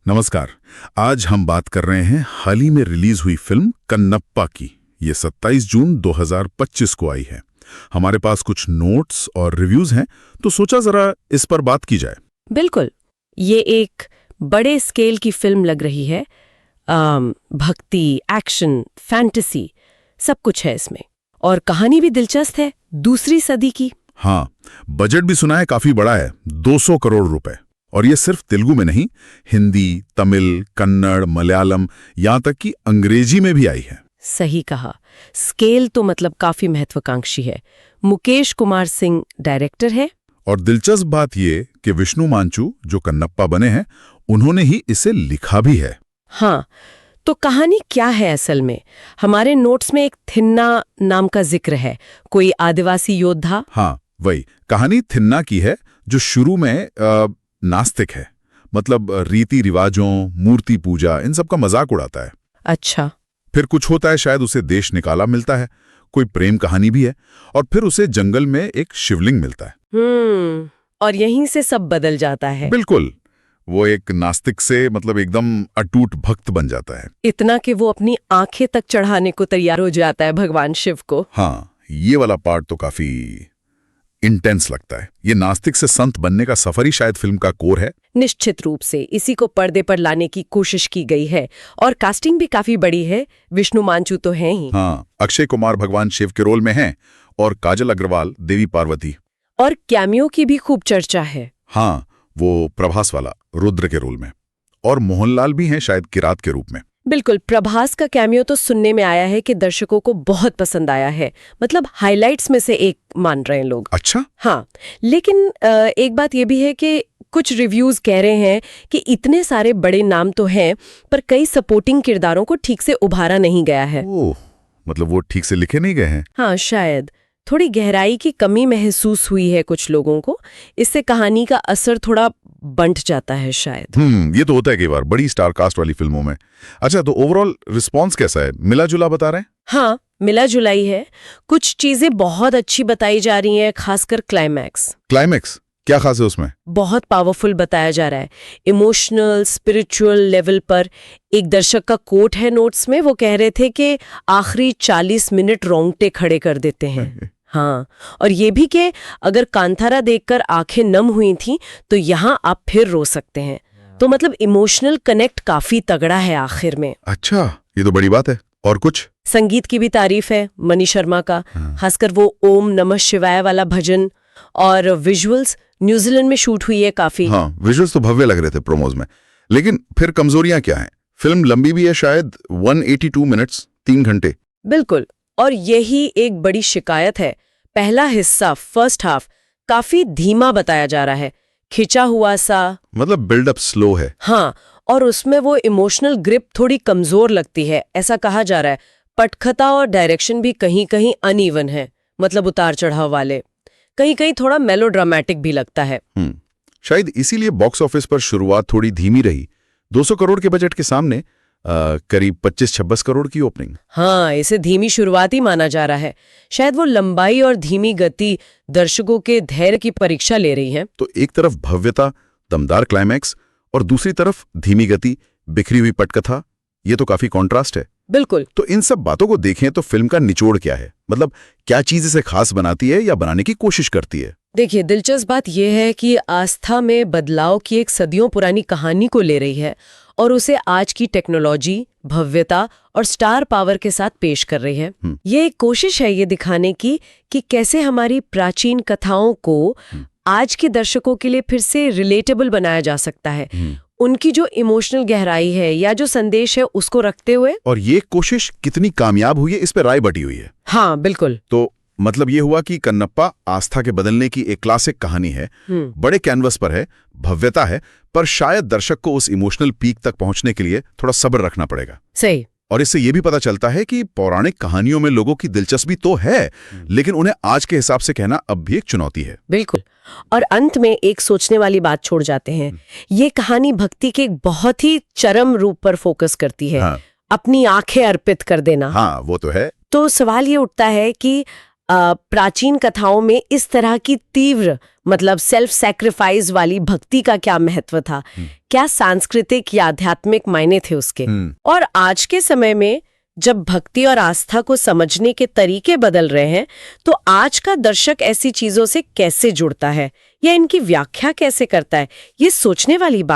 नमस्कार। आज हम बात कर रहे हैं हाल ही में रिलीज हुई फिल्म कन्नप्पा की। ये 27 जून 2025 को आई है। हमारे पास कुछ नोट्स और रिव्यूज हैं, तो सोचा जरा इस पर बात की जाए। बिल्कुल, ये एक बड़े स्केल की फिल्म लग रही है। भक्ति, एक्शन, फैंटेसी सब कुछ है इसमें, और कहानी भी दिलचस्प है, दूसरी सदी की। हाँ, बजट भी सुना है काफी बड़ा है, 200 करोड़ रुपए। और ये सिर्फ तेलुगु में नहीं, हिंदी, तमिल, कन्नड़, मलयालम, यहाँ तक कि अंग्रेजी में भी आई है। सही कहा, स्केल तो मतलब काफी महत्वाकांक्षी है। मुकेश कुमार सिंह डायरेक्टर है। और दिलचस्प बात ये कि विष्णु मांचू, जो कन्नप्पा बने हैं, उन्होंने ही इसे लिखा भी है। हाँ, तो कहानी क्या है असल में? हमारे नोट्स में एक थिन्ना नाम का जिक्र है, कोई आदिवासी योद्धा। हाँ, वही कहानी थिन्ना की है, जो शुरू में नास्तिक है। मतलब रीति रिवाजों, मूर्ति पूजा, इन सब का मजाक उड़ाता है। अच्छा। फिर कुछ होता है, शायद उसे देश निकाला मिलता है, कोई प्रेम कहानी भी है, और फिर उसे जंगल में एक शिवलिंग मिलता है। और यहीं से सब बदल जाता है। बिल्कुल, वो एक नास्तिक से मतलब एकदम अटूट भक्त बन जाता है। इतना कि वो अपनी आंखें तक चढ़ाने को तैयार हो जाता है भगवान शिव को। हाँ, ये वाला पार्ट तो काफी इंटेंस लगता है। ये नास्तिक से संत बनने का सफर ही शायद फिल्म का कोर है। निश्चित रूप से इसी को पर्दे पर लाने की कोशिश की गई है, और कास्टिंग भी काफी बड़ी है। विष्णु मांचू तो हैं ही। हाँ, अक्षय कुमार भगवान शिव के रोल में हैं, और काजल अग्रवाल देवी पार्वती। और कैमियो की भी खूब चर्चा है। हाँ, वो प्रभास वाला रुद्र के रोल में, और मोहनलाल भी हैं शायद किरात के रूप में। बिल्कुल, प्रभास का कैमियो तो सुनने में आया है कि दर्शकों को बहुत पसंद आया है, मतलब हाइलाइट्स में से एक मान रहे हैं लोग। अच्छा। हाँ, लेकिन एक बात ये भी है कि कुछ रिव्यूज कह रहे हैं कि इतने सारे बड़े नाम तो हैं, पर कई सपोर्टिंग किरदारों को ठीक से उभारा नहीं गया है। ओह, मतलब वो ठीक से लिखे नहीं गए हैं। हाँ, शायद थोड़ी गहराई की कमी महसूस हुई है कुछ लोगों को। इससे कहानी का असर थोड़ा बंट जाता है शायद। ये तो होता है कई बार बड़ी स्टार कास्ट वाली फिल्मों में। अच्छा, तो ओवरऑल रिस्पॉन्स कैसा है? मिला जुला बता रहे हैं? हाँ, मिला जुला ही है। कुछ चीजें बहुत अच्छी बताई जा रही हैं, खासकर क्लाइमैक्स। क्लाइमैक्स क्या खास है उसमें? बहुत पावरफुल बताया जा रहा है, इमोशनल, स्पिरिचुअल लेवल पर। एक दर्शक का कोट है नोट्स में, वो कह रहे थे कि आखिरी 40 मिनट रोंगटे खड़े कर देते हैं। हाँ, और ये भी कि अगर कांतारा देखकर आंखें नम हुई थीं, तो यहाँ आप फिर रो सकते हैं। तो मतलब इमोशनल कनेक्ट काफी तगड़ा है आखिर में। अच्छा, ये तो बड़ी बात है। और कुछ? संगीत की भी तारीफ है मनी शर्मा का, खासकर वो ओम नमः शिवाय वाला भजन। और विजुअल्स न्यूजीलैंड में शूट हुई है काफी। हाँ, विजुअल्स तो भव्य लग रहे थे प्रोमोज में। लेकिन फिर कमजोरियां क्या हैं? फिल्म लंबी भी है शायद, 182 मिनट्स, 3 घंटे। बिल्कुल, और यही एक बड़ी शिकायत है। पहला हिस्सा, फर्स्ट हाफ, काफी धीमा बताया जा रहा है, खिंचा हुआ सा। मतलब बिल्डअप स्लो है। हाँ, और उसमें वो इमोशनल ग्रिप थोड़ी कमजोर लगती है, ऐसा कहा जा रहा है। पटकथा और डायरेक्शन भी कहीं कहीं अनइवन है, मतलब उतार चढ़ाव वाले। कहीं कहीं थोड़ा मेलोड्रामेटिक भी लगता है। शायद इसीलिए बॉक्स ऑफिस पर शुरुआत थोड़ी धीमी रही। 200 करोड़ के बजट के सामने करीब 25-26 करोड़ की ओपनिंग। हाँ, इसे धीमी शुरुआत ही माना जा रहा है। शायद वो लंबाई और धीमी गति दर्शकों के धैर्य की परीक्षा ले रही है। तो एक तरफ भव्यता, दमदार क्लाइमैक्स, और दूसरी तरफ धीमी गति, बिखरी हुई पटकथा। ये तो काफी कॉन्ट्रास्ट है। बिल्कुल। तो इन सब बातों को देखें तो फिल्म का निचोड़ क्या है? मतलब क्या चीज इसे खास बनाती है या बनाने की कोशिश करती है? देखिए, दिलचस्प बात यह है कि आस्था में बदलाव की एक सदियों पुरानी कहानी को ले रही है, और उसे आज की टेक्नोलॉजी, भव्यता और स्टार पावर के साथ पेश कर रही है। ये एक कोशिश है ये दिखाने की कि कैसे हमारी प्राचीन कथाओं को आज के दर्शकों के लिए फिर से रिलेटेबल बनाया जा सकता है, उनकी जो इमोशनल गहराई है या जो संदेश है उसको रखते हुए। और ये कोशिश कितनी कामयाब हुई है, इस पे राय बटी हुई है। हाँ, बिल्कुल। तो मतलब ये हुआ कि कन्नप्पा आस्था के बदलने की एक क्लासिक कहानी है। बड़े कैनवस पर है, भव्यता है, पर शायद दर्शक को उस इमोशनल पीक तक पहुंचने के लिए थोड़ा सब्र रखना पड़ेगा। सही। और इससे ये भी पता चलता है कि पौराणिक कहानियों में लोगों की दिलचस्पी तो है, लेकिन उन्हें आज के हिसाब से कहना अब भी एक चुनौती है। बिल्कुल। और अंत में एक सोचने वाली बात छोड़ जाते हैं। ये कहानी भक्ति के एक बहुत ही चरम रूप पर फोकस करती है। हाँ। अपनी आंखें अर्पित कर देना। हाँ, वो तो है। तो सवाल ये उठता है कि प्राचीन कथाओं में इस तरह की तीव्र मतलब सेल्फ सैक्रिफाइस वाली भक्ति का क्या महत्व था, क्या सांस्कृतिक या आध्यात्मिक मायने थे उसके। और आज के समय में जब भक्ति और आस्था को समझने के तरीके बदल रहे हैं, तो आज का दर्शक ऐसी चीजों से कैसे जुड़ता है या इनकी व्याख्या कैसे करता है, ये सोचने वाली बात